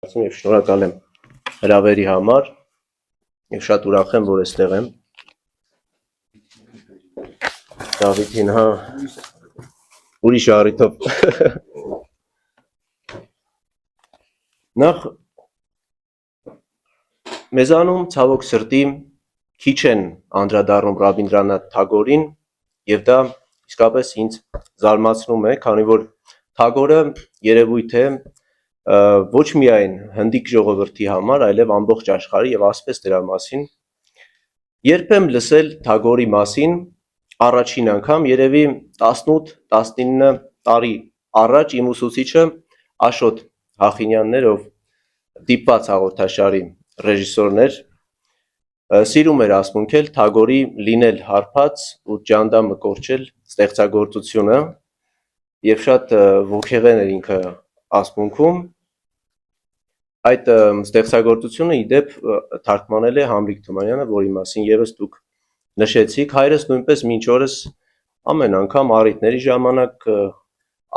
Եվ շնորհակալ եմ հրավերի համար եւ շատ ուրախ եմ, որ այստեղ եմ։ Դավիթին, հա, ուրիշ առիթով։ Նախ մեզանում ցավոք սրտի քիչ են անդրադառնում Ռաբինդրանաթ Թագորին եւ դա իսկապես ինձ զարմացնում է, քանի որ Թագորը երևույթ է ոչ միայն հնդիկ ժողովրդի համար, այլև ամբողջ աշխարհի եւ ասպես դրա մասին։ Երբ եմ լսել Թագորի մասին առաջին անգամ, երևի 18-19 տարի առաջ իմ ուսուցիչը Աշոտ Հախինյանն էր, ով դիպված հաղորդաշարի ռեժիսորն էր, սիրում էր ասմունքել Թագորի լինել հարբած ու ջանդամը կորչել ստեղծագործությունը եւ շատ ոգեղեն էր ինքը ասմունքում։ Այդ ստեղծագործությունը իդեպ թարգմանել է Համրիկ Թումանյանը, որի մասին եւս դուք նշեցիք, հայրս նույնպես մինչ օրս ամեն անգամ առիթների ժամանակ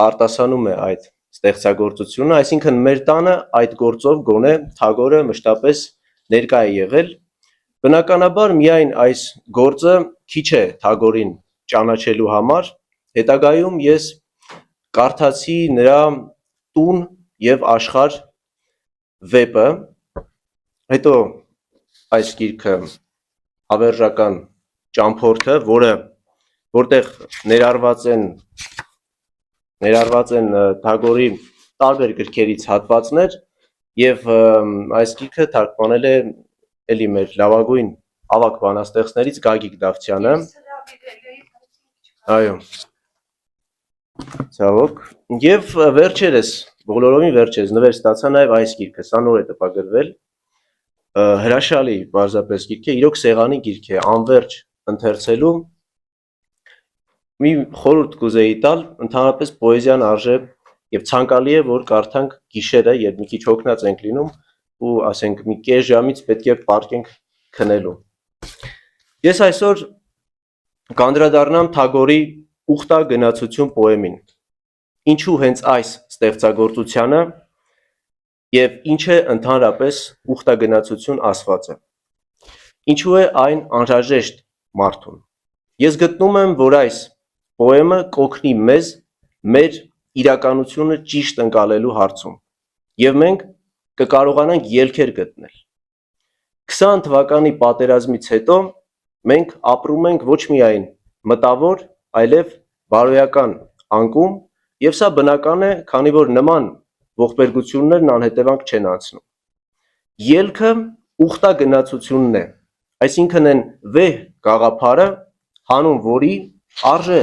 արտասանում է այդ ստեղծագործությունը, այսինքն մեր տանը այդ գործով գոնե Թագորը մշտապես ներկա է եղել։ Բնականաբար միայն այս գործը քիչ է Թագորին ճանաչելու համար, հետագայում ես կարդացի նրա տուն եւ աշխարհ վեպը, հետո այս գիրքը հավերժական ճամփորդը, որտեղ ներառված են Թագորի տարբեր գրքերից հատվածներ եւ այս գիրքը թարգմանել է էլի մեր լավագույն ավագ բանաստեղծներից Գագիկ Դավթյանը։ Այո։ Ցավոք, եւ վերջերս, բոլորովին վերջերս նվեր ստացա նաեւ այս գիրքը, սա նոր է տպագրվել, հրաշալի պարզապես գիրք է, իրոք սեղանի գիրք է, անվերջ ընթերցելու, մի խորհուրդ կուզեի տալ, ընդհանրապես պոեզիան արժե եւ ցանկալի է, որ կարդանք գիշերը, երբ մի քիչ հոգնած ենք լինում ու ասենք մի կես ժամից պետք է պարկենք քնելու։ Ես այսօր կանդրադառնամ Թագորի Ուխտա գնացություն պոեմին։ Ինչու հենց այս ստեղծագործությանը եւ ինչ է ընդհանրապես Ուխտա գնացություն ասվածը։ Ինչու է այն անհրաժեշտ մարդուն։ Ես գտնում եմ, որ այս պոեմը կօգնի մեզ մեր իրականությունը ճիշտ ընկալելու հարցում եւ մենք կկարողանանք ելքեր գտնել։ 20 թվականի պատերազմից հետո մենք ապրում ենք ոչ միայն մտավոր, այլև բարոյական անկում եւ սա բնական է, քանի որ նման ողբերգություններն անհետևանք չեն անցնում։ Ելքը ուխտա գնացությունն է, այսինքն այն վեհ գաղափարը, հանուն որի արժե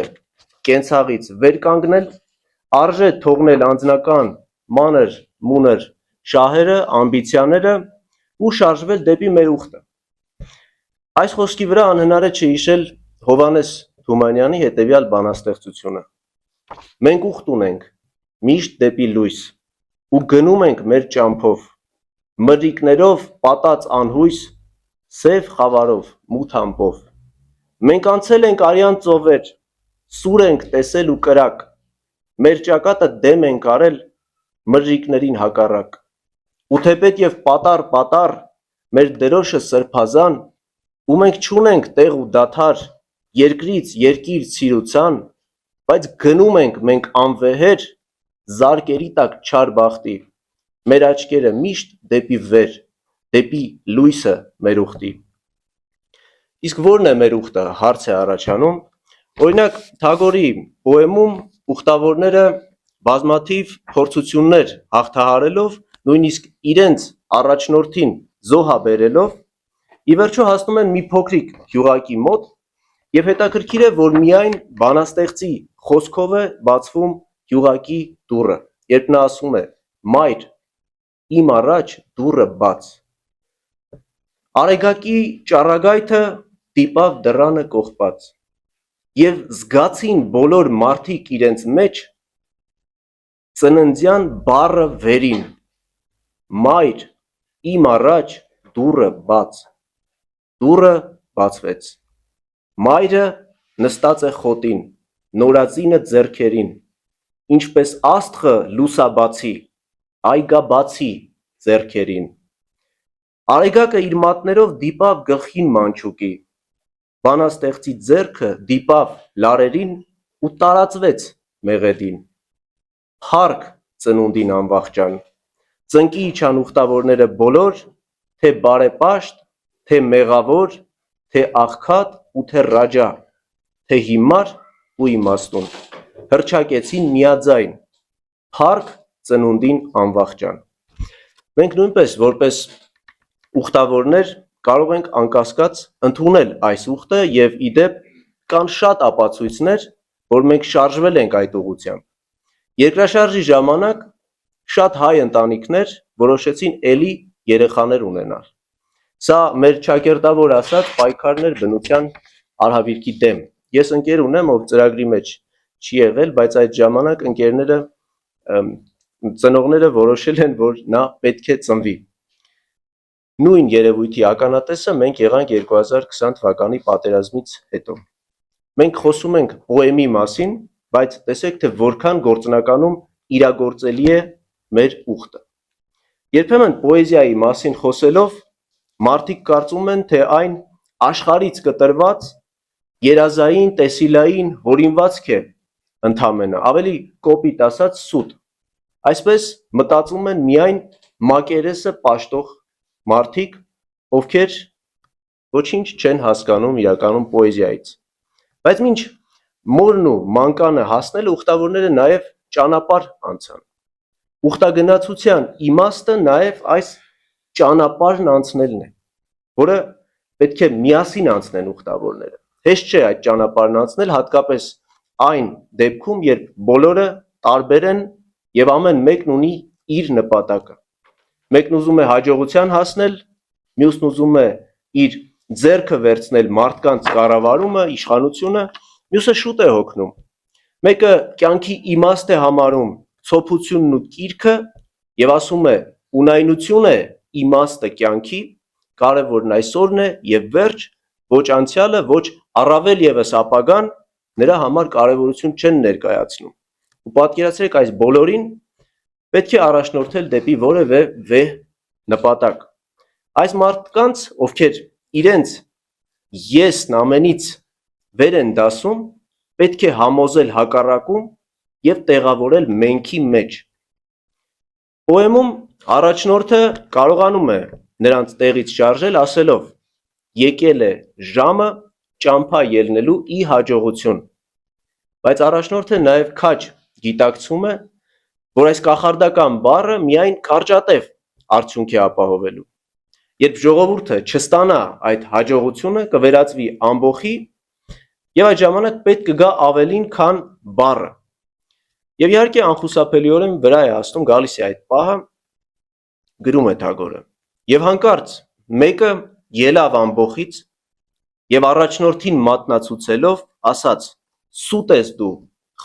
կենցաղից վեր կանգնել, արժե թողնել անձնական մանր մունր շահերը, ամբիցիաները ու շարժվել դեպի մեր ուխտը։ Այս խոսքի վրա անհնար է չհիշել Հովհաննես Թումանյանի հետևյալ բանաստեղծությունը։ Մենք ուխտ ունենք միշտ դեպի լույս ու գնում ենք մեր ճամփով, մրրիկներով պատած անհույս, սև խավարով, մութ ամպով։ Մենք անցել ենք արյան ծովեր, սուր ենք տեսել ու կրակ, մեր ճակատը դեմ ենք արել մրրիկներին հակառակ։ Ու թեպետ եւ պատառ, մեր դրոշը սրբազան, ու մենք չունենք տեղ ու դադար, երկրից երկիր ցիրուցան, բայց գնում ենք մենք անվեհեր, զարկերի տակ չար բախտի, մեր աչքերը միշտ դեպի վեր, դեպի լույսը մեր ուխտի։ Իսկ ո՞րն է մեր ուխտը, հարց է առաջանում։ Օրինակ Թագորի պոեմում ուխտավորները բազմաթիվ փորձություններ հաղթահարելով, նույնիսկ իրենց առաջնորդին զոհա բերելով, ի վերջո հասնում են մի փոքրիկ գյուղակի մոտ եւ հետաքրքիր է, որ միայն բանաստեղծի խոսքով է բացվում գյուղակի դուռը, երբ նա ասում է. «Մայր, իմ առաջ դուռը բաց»։ Արեգակի ճառագայթը դիպավ դռանը կողպած եւ զգացին բոլոր մարդիկ իրենց մեջ ծննդյան բառը վերին. «Մայր, իմ առաջ դուռը բաց»։ Դուռը բացվեց։ Մայրը նստած է խոտին, նորածինը ձեռքերին, ինչպես աստղը լուսաբացի, այգա բացի, ձեռքերին։ Արեգակը իր մատներով դիպավ գլխին մանչուկի, բանաստեղծի ձեռքը դիպավ լարերին ու տարածվեց մեղեդին։ Փառք ծնունդին անվախճան, ծնկի իջան ուխտավորները բոլոր, թե բարեպաշտ, թե մեղավոր, թե աղքատ ու թե ռաջա, թե հիմար ու իմաստուն, հռչակեցին միաձայն, փառք ծնունդին անվախճան։ Մենք նույնպես որպես ուխտավորներ կարող ենք անկասկած ընդունել այս ուխտը եւ իդեպ կան շատ ապացույցներ, որ մենք շարժվել ենք այդ ուղղությամբ։ Երկրաշարժի ժամանակ շատ հայ ընտանիքներ որոշեցին էլի երեխաներ ունենալ։ Սա մեր ճակերտավոր ասած պայքարներ բնության արհավիրքի դեմ։ Ես ընկեր ունեմ, ով ծրագրի մեջ չի եղել, բայց այդ ժամանակ ընկերները ծնողները որոշել են, որ նա պետք է ծնվի։ Նույն երևույթի ականատեսը մենք եղանք 2020 թվականի պատերազմից հետո։ Մենք խոսում ենք պոեմի մասին, բայց տեսեք, թե որքան գործնականում իրագործելի է մեր ուխտը։ Երբեմն պոեզիայի մասին խոսելով մարդիկ կարծում են, թե այն աշխարհից կտրված երազային, տեսիլային հորինվածք է ընդամենը, ավելի կոպիտ ասած սուտ։ Այսպես մտածում են միայն մակերեսը պաշտող մարդիկ, ովքեր ոչինչ չեն հասկանում իրականում պոեզիայից։ Բայց մինչ մորն ու մանկանը հասնել ուխտավորները նաև ճանապարհ անցան։ Ուխտագնացության իմաստը նաև այս ճանապարհն անցնելն է, որը պետք է միասին անցնեն ուխտավորները։ Հեշտ չէ այդ ճանապարհն անցնել, հատկապես այն դեպքում, երբ բոլորը տարբեր են եւ ամեն մեկն ունի իր նպատակը։ Մեկն ուզում է հաջողության հասնել, մյուսն ուզում է իր ձեռքը վերցնել մարդկանց կառավարումը, իշխանությունը, մյուսը շուտ է հոգնում։ Մեկը կյանքի իմաստ է համարում ցոփությունն ու կիրքը եւ ասում է ունայնություն է իմաստը կյանքի, կարևորն այսօրն է եւ վերջ, ոչ անցյալը, ոչ առավել եւս ապագան նրա համար կարևորություն չեն ներկայացնում։ Ու պատկերացրեք այս բոլորին պետք է առաջնորդել դեպի որևէ վեհ նպատակ։ Այս մարդկանց, ովքեր իրենց եսն ամենից վեր են դասում, պետք է համոզել հակառակում եւ տեղավորել մենքի մեջ։ Պոեմում առաջնորդը կարողանում է նրանց տեղից շարժել ասելով. եկել է ժամը ճամփա ելնելու ի հաջողություն։ Բայց առաջնորդը նաեւ քաջ գիտակցում է, որ այս կախարդական բառը միայն կարճատև արդյունք է ապահովելու։ Երբ ժողովուրդը չստանա այդ հաջողությունը, կվերածվի ամբոխի եւ այդ ժամանակ պետք կգա ավելին, քան բառը։ Եվ իհարկե անխուսափելիորեն վրա է հասնում, գալիս է այդ պահը, գրում է Թագորը։ Եվ հանկարծ մեկը ելավ ամբոխից եւ առաջնորդին մատնացուցելով ասաց. «Սուտ ես դու,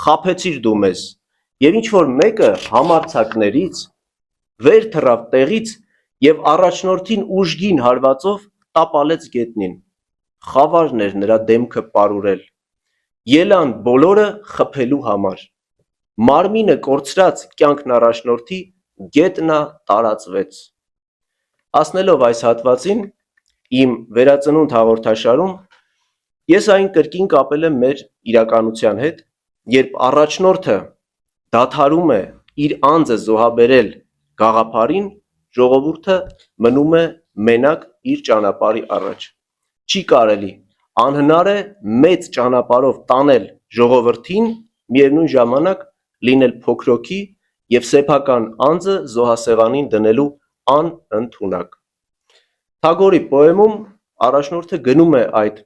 խաբեցիր դու մեզ»։ Եվ ինչ որ մեկը համարձակներից վեր թռավ տեղից եւ առաջնորդին ուժգին հարվածով տապալեց գետնին։ Խավարն էր նրա դեմքը պարուրել։ Ելան բոլորը խփելու համար։ Մարմինը կորցրած կյանքն առաջնորդի գետնա տարածվեց։ Ասնելով այս հատվածին իմ վերածնունդ հաղորդաշարում ես այն կրկին կապել եմ մեր իրականության հետ, երբ առաջնորդը դադարում է իր անձը զոհաբերել գաղափարին, ժողովուրդը մնում է մենակ իր ճանապարհի առաջ։ Չի կարելի, անհնար է մեծ ճանապարհով տանել ժողովրդին, միևնույն ժամանակ լինել փոքրոքի եւ սեփական անձը զոհասեղանին դնելու անընդունակ։ Թագորի պոեմում առաջնորդը գնում է այդ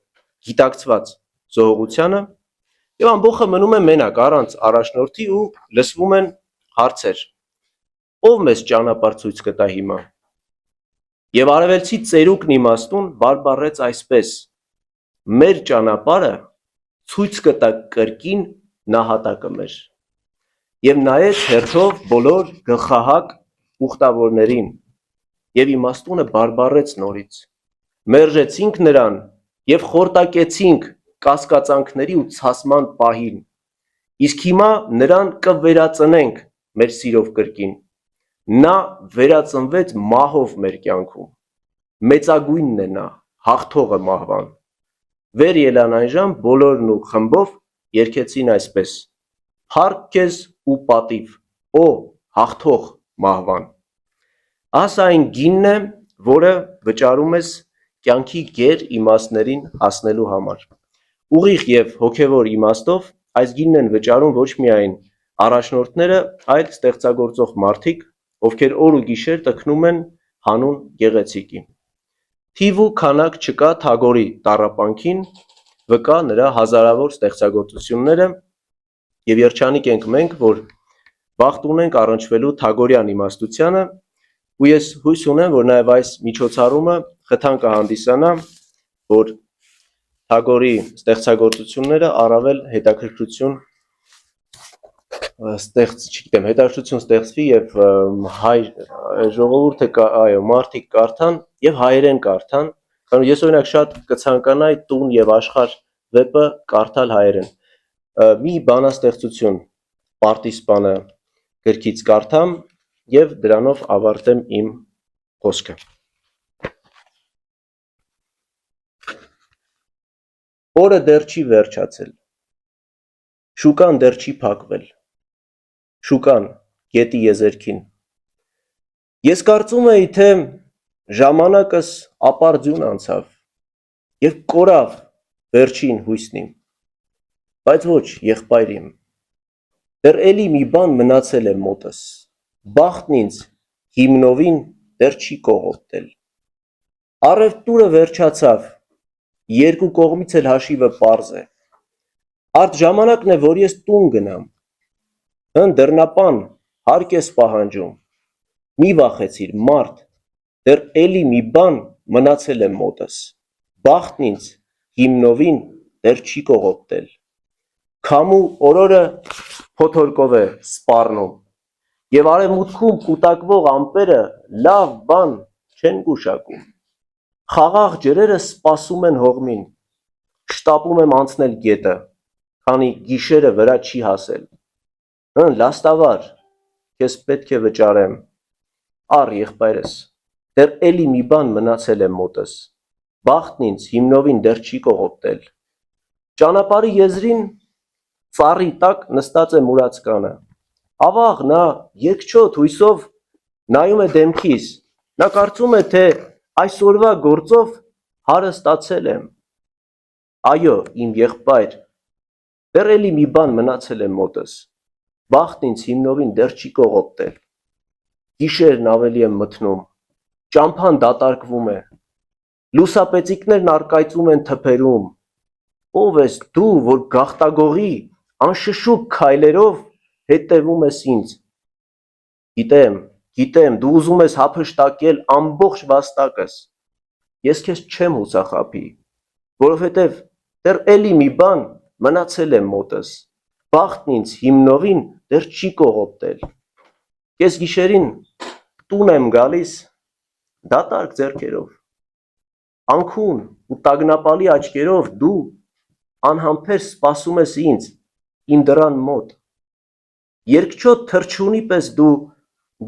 գիտակցված զոհողությանը եւ ամբողջը մնում է մենակ առանց առաջնորդի ու լսվում են հարցեր. ով մեզ ճանապարհ ցույց կտա հիմա։ Եվ արևելցի ծերուկն իմաստուն բարբառեց այսպես. մեր ճանապարհը ցույց կտա կրկին նահատակը մեր։ Եվ նայեց հերթով բոլոր գլխահակ ուխտավորներին եւ իմաստունը բարբառեց նորից. մերժեցինք նրան եւ խորտակեցինք կասկածանքների ու ցասման պահին, իսկ հիմա նրան կվերածնենք մեր սիրով կրկին։ նա վերածնվեց մահով մեր կյանքում, մեծագույնն է նա, հաղթողը մահվան, վեր ելան այն ժամ բոլորն ու խմբով երգեցին այսպես, փառք քեզ ու պատիվ, օ հաղթող մահվան, ասա այն գինն է, որը վճարում ես կյանքի գեր իմաստներին հասնելու համար, ուղիղ և հոգևոր իմաստով այս գինն են վճարում ոչ միայն առաջնորդները, այլ ստեղծագործող մարդիկ, ովքեր օր ու գիշեր տքնում են հանուն գեղեցիկի, թիվ ու քանակ չկա Թագորի տառապանքին, վկա նրա հազարավոր ստեղծագործությունները և երջանիկ ենք մենք, որ բախտ ունենք առնչվելու Թագորյան իմաստությանը ու ես հույս ունեմ, որ նաև այս միջոցառումը խթան կհանդիսանա, որ Թագորի ստեղծագործությունները առավել հետաքրքրություն ստեղծվի և ժողովուրդը մարդիկ կարդան և հայերեն կարդան, քանի ես օրինակ շատ կցանկանայի տուն և աշխարհ վեպը կարդալ հայերեն, մի բանաստեղծություն Պարտիսպանը գրքից կարդամ և դրանով ավարտեմ իմ խոսքը։ Օրը դեռ չի վերջացել, շուկան դեռ չի փակվել, շուկան գետի եզերքին, ես կարծում էի, թե ժամանակս ապարդյուն անցավ և կորավ վերջին հույսն իմ, բայց ոչ եղբայր իմ, դեռ էլի մի բան մնացել է մոտս, բախտն ինձ հիմնովին դեռ չի կողոպտել, առևտուրը վերջացավ, երկու կողմից էլ հաշիվը պարզ է, արդ ժամանակն է, որ ես տուն գնամ, դռնապան հարկ ես պահանջում, մի վախեցիր մարդ, դեռ էլի մի բան մնացել է մոտս, բախտն ինձ հիմնովին դեռ չի կողոպտել, քամու օրորը փոթորկով է սպառնում, և արևմուտքում կուտակվող ամպերը լավ բան չեն գուշակում, խաղաղ ջրերը սպասում են հողմին, շտապում եմ անցնել գետը, քանի գիշերը վրա չի հասել, լաստավար, քեզ պետք է վճարեմ, առ եղբայրս, դեռ էլի մի բան մնացել է մոտս, բախտն ինձ հիմնովին դեռ չի կողոպտել, ճանապարհի եզրին ծառի տակ նստած է մուրացկանը, ավաղ նա երկչոտ հույսով նայում է դեմքիս, նա կարծում է, թե այսօրվա գործով հարստացել եմ, այո իմ եղբայր, դեռ էլի մի բան մնացել է մոտս, բախտն ինձ հիմնովին դեռ չի կողոպտել, գիշերն ավելի եմ մթնում, ճամփան դատարկվում է, լուսապեցիկներն առկայծում են թփերում, ով ես դու, որ գաղտագողի անշշուկ քայլերով հետևում ես ինձ, գիտեմ, դու ուզում ես հափշտակել ամբողջ վաստակս, ես քեզ չեմ հուսախաբի, որովհետև դեռ էլի մի բան մնացել է մոտս, բախտն ինձ հիմնովին դեռ չի կողոպտել, կես գիշերին տուն եմ գալիս դատարկ ձեռքերով, անքուն ու տագնապալի աչքերով դու անհամբեր սպասում ես ինձ, իմ դռան մոտ, երկչոտ թռչունի պես դու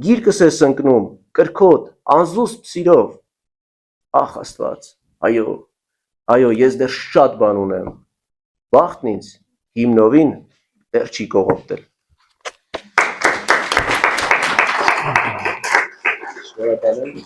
գիրկս ես ընկնում, կրքոտ, անզուսպ սիրով, ախ Աստված, այո, ես դեռ շատ բան ունեմ, բախտն ինձ հիմնովին դեռ չի կողոպտել։ Շնորհակալ եմ։